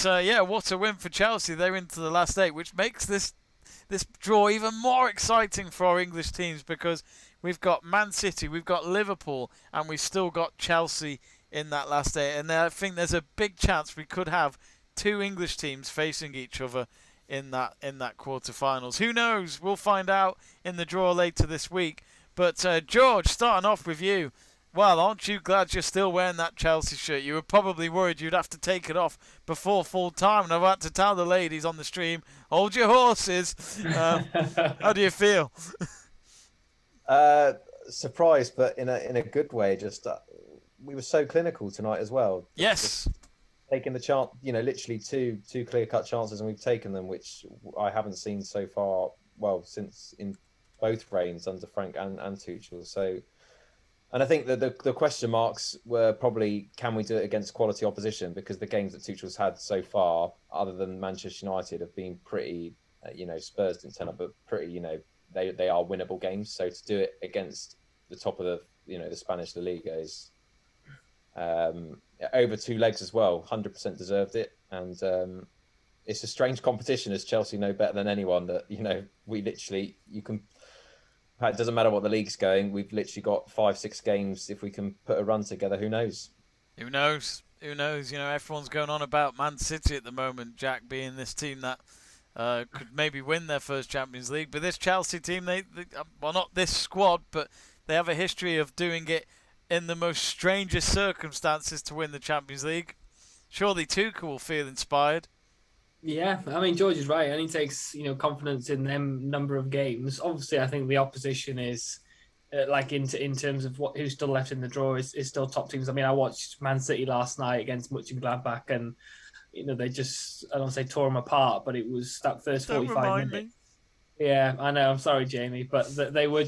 Yeah, what a win for Chelsea. They're into the last eight, which makes this draw even more exciting for our English teams because we've got Man City, we've got Liverpool, and we've still got Chelsea in that last eight. And I think there's a big chance we could have two English teams facing each other in that quarterfinals. Who knows? We'll find out in the draw later this week. But George, starting off with you. Well, aren't you glad you're still wearing that Chelsea shirt? You were probably worried you'd have to take it off before full time, and I've had to tell the ladies on the stream, hold your horses. How do you feel? Surprised, but in a good way. Just we were so clinical tonight as well. Yes. Just taking the chance, literally two clear-cut chances, and we've taken them, which I haven't seen so far. Well, since in both reigns under Frank and Tuchel. So. And I think that the question marks were probably, can we do it against quality opposition? Because the games that Tuchel's had so far, other than Manchester United, have been pretty, Spurs didn't turn up, but pretty, they are winnable games. So to do it against the top of the Spanish La Liga is over two legs as well, 100% deserved it. And it's a strange competition, as Chelsea know better than anyone, that, we literally, it doesn't matter what the league's going. We've literally got 5-6 games. If we can put a run together, who knows? Who knows? Who knows? Everyone's going on about Man City at the moment, Jack, being this team that could maybe win their first Champions League. But this Chelsea team, they well, not this squad, but they have a history of doing it in the most strangest circumstances to win the Champions League. Surely Tuchel will feel inspired. Yeah, I mean, George is right. And he takes, confidence in them number of games. Obviously, I think the opposition is, in terms of who's still left in the draw, is still top teams. I mean, I watched Man City last night against Gladbach, and, they just, I don't say tore them apart, but it was that first 45 minutes. Yeah, I know. I'm sorry, Jamie, but they were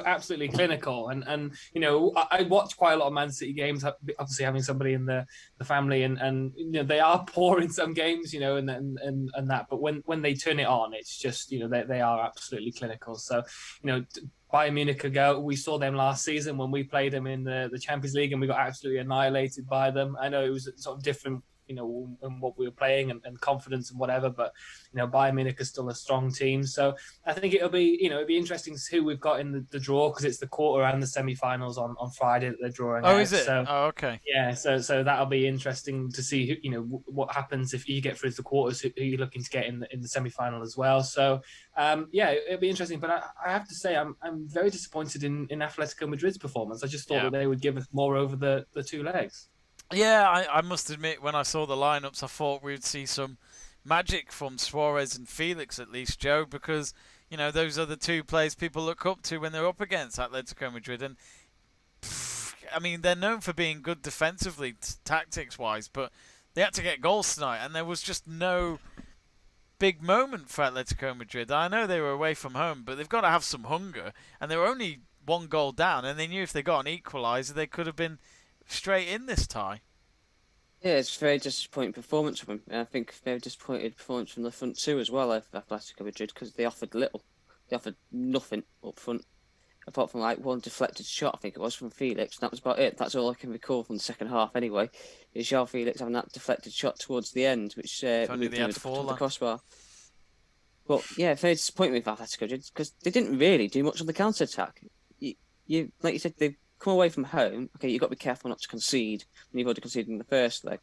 absolutely clinical. And I watch quite a lot of Man City games, obviously having somebody in the family, and they are poor in some games, and that. But when they turn it on, it's just, they are absolutely clinical. So, Bayern Munich ago, we saw them last season when we played them in the Champions League, and we got absolutely annihilated by them. I know it was sort of different, and what we were playing and confidence and whatever, but Bayern Munich is still a strong team. So I think it'll be interesting to see who we've got in the draw, because it's the quarter and the semi-finals on Friday that they're drawing out. Is it? So, Okay. Yeah, so that'll be interesting to see who, what happens if you get through the quarters, who you're looking to get in the semi-final as well. So it'll be interesting. But I have to say I'm very disappointed in Atletico Madrid's performance. I just thought that they would give us more over the two legs. Yeah, I must admit, when I saw the lineups, I thought we'd see some magic from Suarez and Felix, at least, Joe, because those are the two players people look up to when they're up against Atletico Madrid. And I mean, they're known for being good defensively, tactics-wise, but they had to get goals tonight, and there was just no big moment for Atletico Madrid. I know they were away from home, but they've got to have some hunger, and they were only one goal down, and they knew if they got an equaliser, they could have been straight in this tie. Yeah, it's a very disappointing performance from him. And I think very disappointed performance from the front two as well, Atletico Madrid, because they offered little. They offered nothing up front, apart from one deflected shot, I think it was, from Felix. And that was about it. That's all I can recall from the second half anyway, is João Felix having that deflected shot towards the end, which moved him to the crossbar. But yeah, very disappointing with Atletico Madrid, because they didn't really do much on the counter-attack. You like you said, they come away from home. Okay, you've got to be careful not to concede when you've already conceded in the first leg.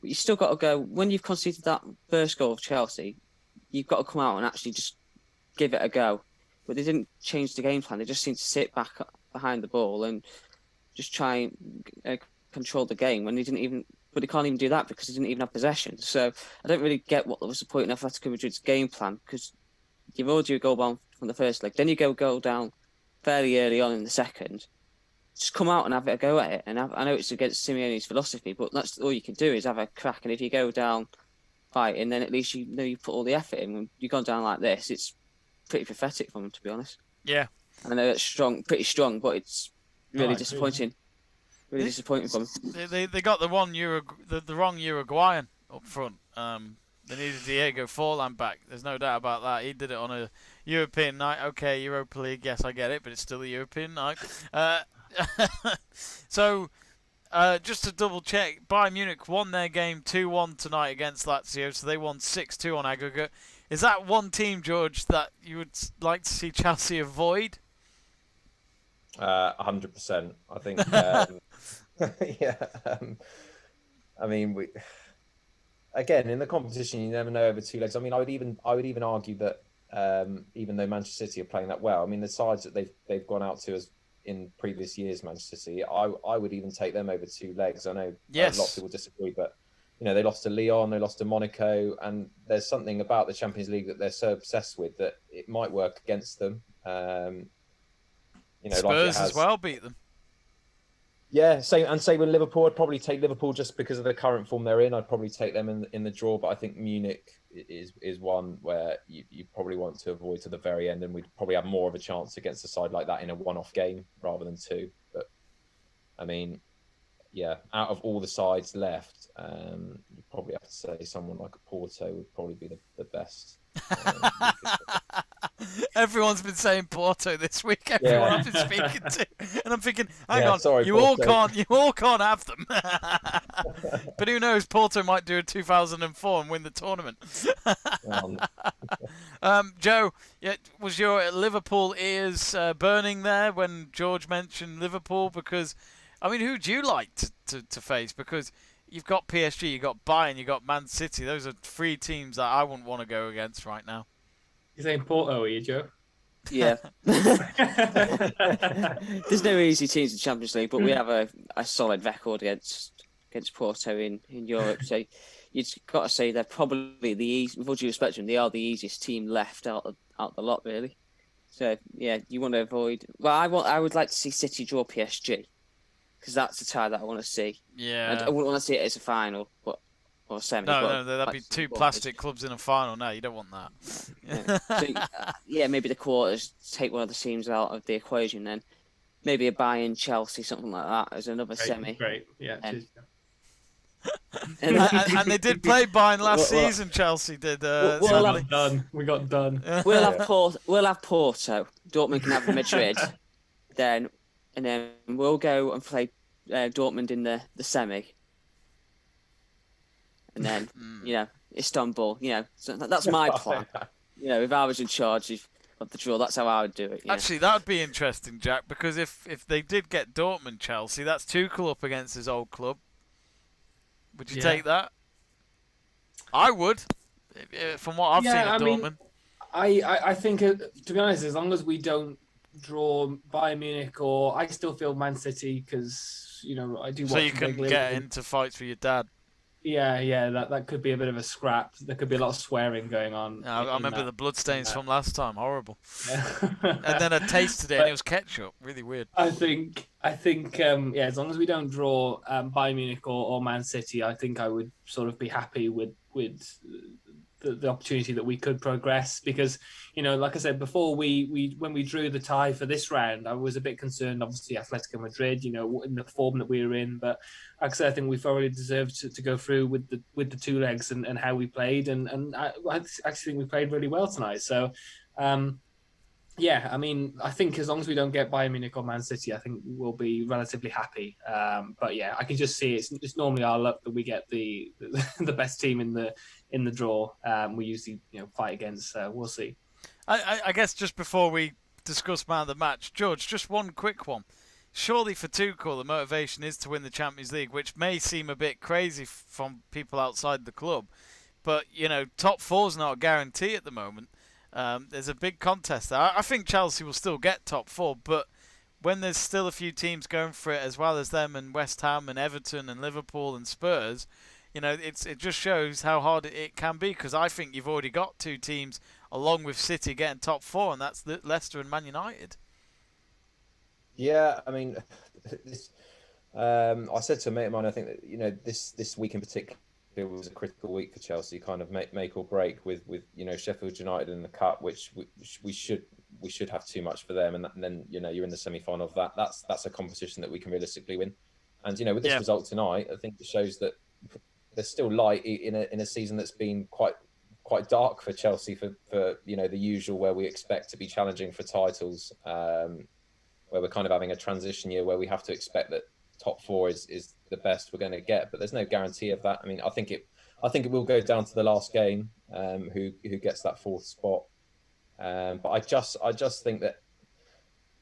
But you still got to go, when you've conceded that first goal of Chelsea, you've got to come out and actually just give it a go. But they didn't change the game plan. They just seemed to sit back behind the ball and just try and control the game when they didn't even. But they can't even do that because they didn't even have possession. So I don't really get what was the point in Atletico Madrid's game plan, because you've already a goal down from the first leg. Then you go down fairly early on in the second. Just come out and have a go at it. And I know it's against Simeone's philosophy, but that's all you can do is have a crack. And if you go down fighting, then at least you know you put all the effort in. When you've gone down like this, it's pretty pathetic from them, to be honest. Yeah. I know it's pretty strong, but it's really disappointing. Really disappointing from them. They got the wrong Uruguayan up front. They needed Diego Forlan back. There's no doubt about that. He did it on a European night. Okay, Europa League, yes, I get it, but it's still a European night. So, just to double check, Bayern Munich won their game 2-1 tonight against Lazio, so they won 6-2 on aggregate. Is that one team, George, that you would like to see Chelsea avoid? 100%. I think. Yeah. I mean, again, in the competition, you never know over two legs. I mean, I would even argue that even though Manchester City are playing that well, I mean, the sides that they've gone out to as in previous years, Manchester City, I would even take them over two legs. I know a lot of people disagree, but they lost to Lyon, they lost to Monaco, and there's something about the Champions League that they're so obsessed with that it might work against them. Spurs like it has, as well beat them. Yeah, same with Liverpool. I'd probably take Liverpool just because of the current form they're in. I'd probably take them in the draw, but I think Munich is one where you probably want to avoid to the very end, and we'd probably have more of a chance against a side like that in a one-off game rather than two. But I mean, yeah, out of all the sides left, you probably have to say someone like a Porto would probably be the best. Everyone's been saying Porto this week. Everyone I've been speaking to, and I'm thinking, hang on, sorry, you all can't have them. But who knows? Porto might do a 2004 and win the tournament. Joe, was your Liverpool ears burning there when George mentioned Liverpool? Because, I mean, who do you like to face? Because you've got PSG, you've got Bayern, you've got Man City. Those are three teams that I wouldn't want to go against right now. You're saying Porto, are you, Joe? Yeah. There's no easy teams in Champions League, but we have a solid record against Porto in Europe. So you've got to say they're probably with all due respect to them, they are the easiest team left out the lot, really. So yeah, you want to avoid. Well, I would like to see City draw PSG because that's the tie that I want to see. Yeah. I wouldn't want to see it as a final, or semi. No, that'd be two plastic clubs in a final. No, you don't want that. Yeah. So, maybe the quarters, take one of the teams out of the equation, then maybe a Bayern Chelsea, something like that, as another semi. Great, yeah. And they did play Bayern last season. Chelsea did. We got done. We'll have Porto. Dortmund can have Madrid. And then we'll go and play Dortmund in the semi. And then, Istanbul, so that's my plan. If I was in charge of the draw, that's how I would do it. Actually, that would be interesting, Jack, because if they did get Dortmund Chelsea, that's Tuchel up against his old club. Would you take that? I would, from what I've seen of Dortmund. I think, to be honest, as long as we don't draw Bayern Munich, or I still feel Man City, because, I do watch. So you can get into fights with your dad. Yeah, that could be a bit of a scrap. There could be a lot of swearing going on. I remember the bloodstains from last time. Horrible. Yeah. And then I tasted it and it was ketchup. Really weird. I think, as long as we don't draw Bayern Munich or Man City, I think I would sort of be happy with the opportunity that we could progress, because like I said before, when we drew the tie for this round, I was a bit concerned, obviously Atletico Madrid, in the form that we were in, but like I said, I think we thoroughly deserved to go through with the two legs and how we played, and I actually think we played really well tonight. So I think as long as we don't get Bayern Munich or Man City, I think we'll be relatively happy. But yeah, I can just see it's normally our luck that we get the best team in the draw. We usually fight against. We'll see. I guess just before we discuss man of the match, George, just one quick one. Surely for Tuchel, the motivation is to win the Champions League, which may seem a bit crazy from people outside the club, but top four's not a guarantee at the moment. There's a big contest there. I think Chelsea will still get top four, but when there's still a few teams going for it as well as them, and West Ham and Everton and Liverpool and Spurs, it just shows how hard it can be, because I think you've already got two teams along with City getting top four, and that's Leicester and Man United. Yeah, I mean, I said to a mate of mine, I think that this week in particular was a critical week for Chelsea, kind of make or break with Sheffield United in the cup, which we should have too much for them, and then you're in the semi-final of that. That's a competition that we can realistically win, and with this result tonight, I think it shows that there's still light in a season that's been quite dark for Chelsea for the usual, where we expect to be challenging for titles, where we're kind of having a transition year where we have to expect that top four is the best we're going to get, but there's no guarantee of that. I mean, I think it will go down to the last game, who gets that fourth spot. But I just think that,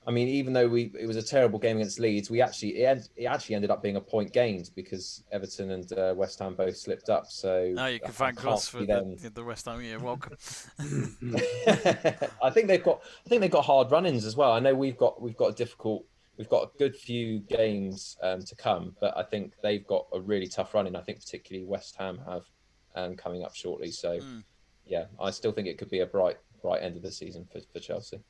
I mean, even though it was a terrible game against Leeds, it actually ended up being a point gained because Everton and West Ham both slipped up. So Now you can thank us for the West Ham. You're welcome. I think they've got hard run-ins as well. I know we've got a good few games to come, but I think they've got a really tough run-in. I think particularly West Ham have coming up shortly. So yeah, I still think it could be a bright end of the season for Chelsea.